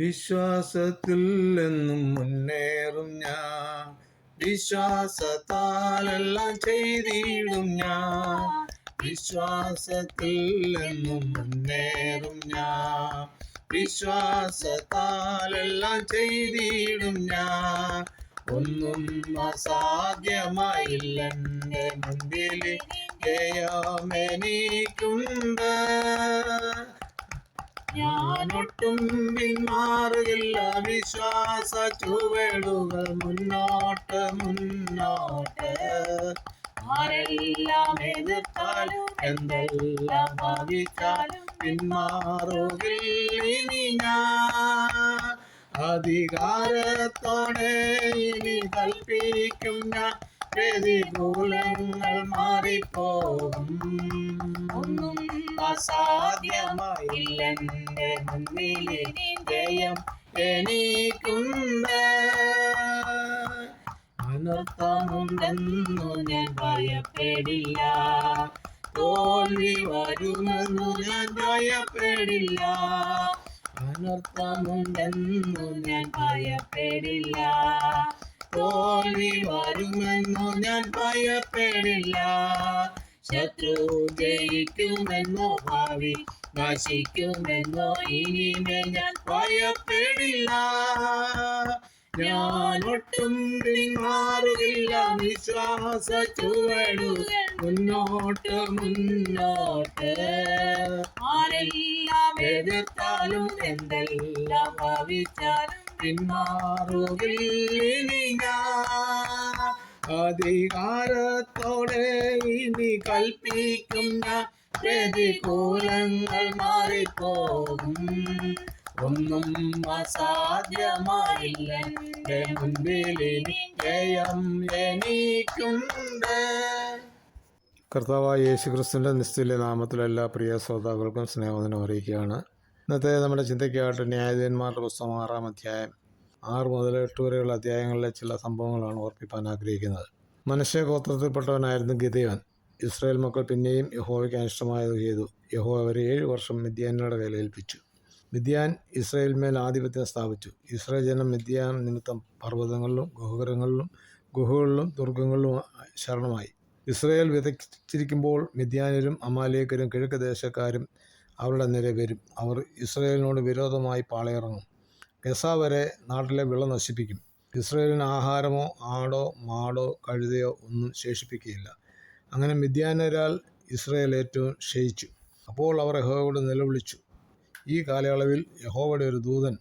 വിശ്വാസത്തിൽ എന്നും മുന്നേറും ഞാൻ, വിശ്വാസത്താലെല്ലാം ചെയ്തിടും ഞാൻ. വിശ്വാസത്തിൽ എന്നും മുന്നേറും ഞാൻ, വിശ്വാസത്താലെല്ലാം ചെയ്തിടും ഞാൻ. ഒന്നും അസാധ്യമായില്ലെന്റെ മുൻപിൽ ജയമെനിക്കുണ്ട്. ഞാനൊട്ടും പിന്മാറുകില്ല, വിശ്വാസ ചുവടുകൾ മുന്നോട്ട് മുന്നോട്ട്. ആരെല്ലാം എതിർത്താലും എന്തെല്ലാം ഭാവിച്ചാലും പിന്മാറുകില്ല ഇനി ഞാൻ. അധികാരത്തോടെ ഇനി കൽപ്പിക്കും ഞാൻ, പ്രതികൂലങ്ങൾ മാറിപ്പോകും. ഒന്നും അസാധ്യമായില്ലെന്റെ മുന്നിൽ ജയം എനിക്കുണ്ട്. അനർത്ഥമുണ്ടെന്നു ഞാൻ ഭയപ്പെടില്ല, തോൽവി വരുമെന്നു ഞാൻ ഭയപ്പെടില്ല. അനർത്ഥമുണ്ടെന്നു ഞാൻ ഭയപ്പെടില്ല, തോൽവി വരുമെന്നു ഞാൻ ഭയപ്പെടില്ല. ശത്രു ജയിക്കുമെന്നോ ഭാവി നശിക്കുമെന്നോ ഇനിമേ ഞാൻ ഭയപ്പെടില്ല. ഞാനൊട്ടും പിന്മാറുകില്ല, വിശ്വാസ ചുവടുകൾ മുന്നോട്ട് മുന്നോട്ട്. ആരെല്ലാം എതിർത്താലും എന്തെല്ലാം ഭാവിച്ചാലും പിന്മാറുകില്ല ഞാൻ. അധികാരത്തോടെ ഇനി കൽപ്പിക്കും ഞാൻ, പ്രതികൂലങ്ങൾ മാറിപ്പോകും. ഒന്നും അസാധ്യമായില്ലെന്റെ മുൻപിൽ ജയം എനിക്കുണ്ട്. കർത്താവായ യേശുക്രിസ്തുവിൻ്റെ നിസ്തുല്യ നാമത്തിൽ എല്ലാ പ്രിയ ശ്രോതാക്കൾക്കും സ്നേഹവന്ദനം അറിയിക്കുകയാണ്. ഇന്നത്തെ നമ്മുടെ ചിന്തയ്ക്കായിട്ട് ന്യായാധിപന്മാരുടെ പുസ്തകം 6-ാം അധ്യായം 6 മുതൽ 8 വരെയുള്ള അധ്യായങ്ങളിലെ ചില സംഭവങ്ങളാണ് ഓർപ്പിക്കാൻ ആഗ്രഹിക്കുന്നത്. മനശ്ശെ ഗോത്രത്തിൽപ്പെട്ടവനായിരുന്നു ഗിദെയോൻ. ഇസ്രായേൽ മക്കൾ പിന്നെയും യഹോവയ്ക്ക് അനിഷ്ടമായത് ചെയ്തു. യഹോവ അവരെ 7 വർഷം മിദ്യാന്യരുടെ കയ്യിൽ ഏൽപ്പിച്ചു. മിദ്യാൻ ഇസ്രായേലിന്മേൽ ആധിപത്യം സ്ഥാപിച്ചു. ഇസ്രായേൽ ജനം മിദ്യാൻ നിമിത്തം പർവ്വതങ്ങളിലും ഗുഹകളിലും ദുർഗങ്ങളിലും ശരണമായി. ഇസ്രായേൽ വിതച്ചിരിക്കുമ്പോൾ മിദ്യാന്യരും അമാലേക്കരും കിഴക്ക് ദേശക്കാരും അവരുടെ നേരെ വരും. അവർ ഇസ്രായേലിനോട് വിരോധമായി പാളയിറങ്ങും. ഗസ വരെ നാട്ടിലെ വിള നശിപ്പിക്കും. ഇസ്രായേലിന് ആഹാരമോ ആടോ മാടോ കഴുതയോ ഒന്നും ശേഷിപ്പിക്കുകയില്ല. അങ്ങനെ മിദ്യാന്യരാൽ ഇസ്രായേൽ ഏറ്റവും ക്ഷയിച്ചു. അപ്പോൾ അവർ യഹോവയോട് നിലവിളിച്ചു. ഈ കാലയളവിൽ യഹോവയുടെ ഒരു ദൂതൻ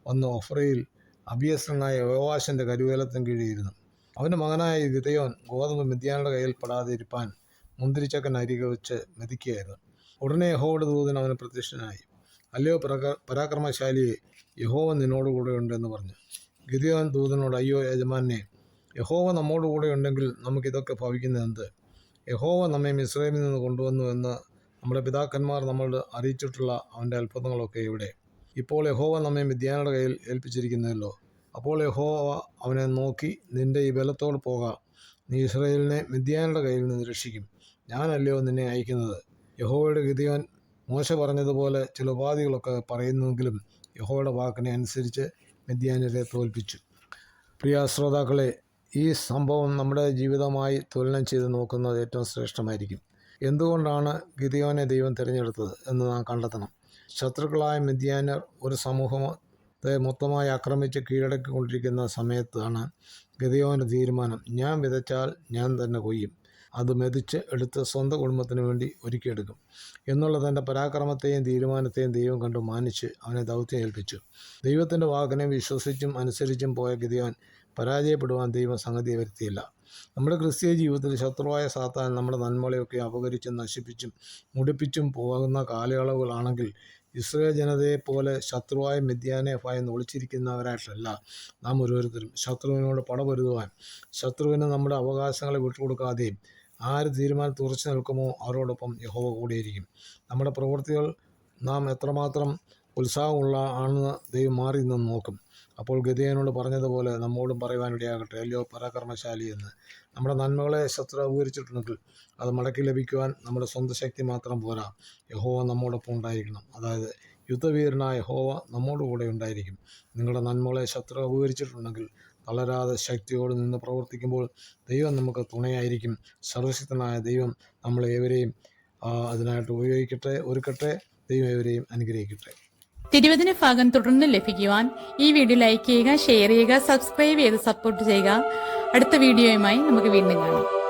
വന്ന് ഒഫ്രയിൽ അബിയസ്രനായ യോവാശിൻ്റെ കരുവേലത്തിന് കീഴിയിരുന്നു. അവൻ്റെ മകനായ ഗിദെയോൻ ഗോതമ്പ് മിദ്യാന്യരുടെ കയ്യിൽ പെടാതെ ഇരിപ്പാൻ മുന്തിരിച്ചക്കൻ അരികെ വെച്ച് മെതിക്കുകയായിരുന്നു. ഉടനെ യഹോവയുടെ ദൂതൻ അവന് പ്രത്യക്ഷനായി. അല്ലയോ പരാക്രമശാലിയെ, യഹോവ നിന്നോടുകൂടെ ഉണ്ടെന്ന് പറഞ്ഞു. ഗിദെയോൻ ദൂതനോട്, അയ്യോ യജമാനെ, യഹോവ നമ്മോടുകൂടെ ഉണ്ടെങ്കിൽ നമുക്കിതൊക്കെ ഭവിക്കുന്നത് എന്ത്? യഹോവ നമ്മെ മിസ്രയീമിൽ നിന്ന് കൊണ്ടുവന്നു എന്ന് നമ്മുടെ പിതാക്കന്മാർ നമ്മളോട് അറിയിച്ചിട്ടുള്ള അവൻ്റെ അത്ഭുതങ്ങളൊക്കെ എവിടെ? ഇപ്പോൾ യഹോവ നമ്മെ മിദ്യാന്യരുടെ കയ്യിൽ ഏൽപ്പിച്ചിരിക്കുന്നല്ലോ. അപ്പോൾ യഹോവ അവനെ നോക്കി, നിന്റെ ഈ ബലത്തോട് പോകാം, നീ ഇസ്രായേലിനെ മിദ്യാന്യരുടെ കയ്യിൽ നിന്ന് രക്ഷിക്കും. ഞാനല്ലയോ നിന്നെ അയക്കുന്നത്? യഹോവയുടെ ഗിദെയോൻ മോശ പറഞ്ഞതുപോലെ ചില ഉപാധികളൊക്കെ പറയുന്നെങ്കിലും യഹോവയുടെ വാക്കിനെ അനുസരിച്ച് മിദ്യാന്യരെ തോൽപ്പിച്ചു. പ്രിയ ശ്രോതാക്കളെ, ഈ സംഭവം നമ്മുടെ ജീവിതമായി തുലനം ചെയ്ത് നോക്കുന്നത് ഏറ്റവും ശ്രേഷ്ഠമായിരിക്കും. എന്തുകൊണ്ടാണ് ഗിദെയോനെ ദൈവം തിരഞ്ഞെടുത്തത് എന്ന് നാം കണ്ടെത്തണം. ശത്രുക്കളായ മിദ്യാന്യർ ഒരു സമൂഹത്തെ മൊത്തമായി ആക്രമിച്ച് കീഴടക്കിക്കൊണ്ടിരിക്കുന്ന സമയത്താണ് ഗിദെയോൻ്റെ തീരുമാനം, ഞാൻ വിതച്ചാൽ ഞാൻ തന്നെ കൊയ്യും, അത് മെതിച്ച് എടുത്ത് സ്വന്തം കുടുംബത്തിന് വേണ്ടി ഒരുക്കിയെടുക്കും എന്നുള്ള തൻ്റെ പരാക്രമത്തെയും തീരുമാനത്തെയും ദൈവം കണ്ടു മാനിച്ച് അവനെ ദൗത്യം ഏൽപ്പിച്ചു. ദൈവത്തിൻ്റെ വാക്കിനെ വിശ്വസിച്ചും അനുസരിച്ചും പോയ ഗിദെയോൻ പരാജയപ്പെടുവാൻ ദൈവം സംഗതിയെ വരുത്തിയില്ല. നമ്മുടെ ക്രിസ്തീയ ജീവിതത്തിൽ ശത്രുവായ സാത്താൻ നമ്മുടെ നന്മകളെയൊക്കെ അപകരിച്ചും നശിപ്പിച്ചും മുടിപ്പിച്ചും പോകുന്ന കാലയളവുകളാണെങ്കിൽ ഇസ്രായേൽ ജനതയെപ്പോലെ ശത്രുവായ മിദ്യാനെ ഭയന്ന് ഒളിച്ചിരിക്കുന്നവരായിട്ടല്ല നാം ഓരോരുത്തരും ശത്രുവിനോട് പടപൊരുതുവാൻ, ശത്രുവിന് നമ്മുടെ അവകാശങ്ങളെ വിട്ടുകൊടുക്കാതെയും ആര് തീരുമാനത്തിൽ ഉറച്ചു നിൽക്കുമോ അവരോടൊപ്പം യഹോവ കൂടിയിരിക്കും. നമ്മുടെ പ്രവൃത്തികൾ നാം എത്രമാത്രം ഉത്സാഹമുള്ള ആണെന്ന് ദൈവം മാറി നിന്ന് നോക്കും. അപ്പോൾ ഗിദെയോനോട് പറഞ്ഞതുപോലെ നമ്മോടും പറയുവാനിടയാകട്ടെ, അല്ലയോ പരാക്രമശാലി എന്ന്. നമ്മുടെ നന്മകളെ ശത്രു അപകരിച്ചിട്ടുണ്ടെങ്കിൽ അത് മടക്കി ലഭിക്കുവാൻ നമ്മുടെ സ്വന്തം ശക്തി മാത്രം പോരാ, യഹോവ നമ്മോടൊപ്പം ഉണ്ടായിരിക്കണം. അതായത് യുദ്ധവീരനായ യഹോവ നമ്മോടുകൂടെ ഉണ്ടായിരിക്കും. നിങ്ങളുടെ നന്മകളെ ശത്രു അപഹരിച്ചിട്ടുണ്ടെങ്കിൽ തളരാതെ ശക്തിയോട് നിന്ന് പ്രവർത്തിക്കുമ്പോൾ ദൈവം നമുക്ക് തുണയായിരിക്കും. സർവശക്തനായ ദൈവം നമ്മളേവരെയും അതിനായിട്ട് ഒരുക്കട്ടെ. ദൈവം ഏവരെയും അനുഗ്രഹിക്കട്ടെ. തിരുവചന ഭാഗം തുടർന്ന് ലഭിക്കുവാൻ ഈ വീഡിയോ ലൈക്ക് ചെയ്യുക, ഷെയർ ചെയ്യുക, സബ്സ്ക്രൈബ് ചെയ്ത് സപ്പോർട്ട് ചെയ്യുക. അടുത്ത വീഡിയോയുമായി നമുക്ക് വീണ്ടും കാണാം.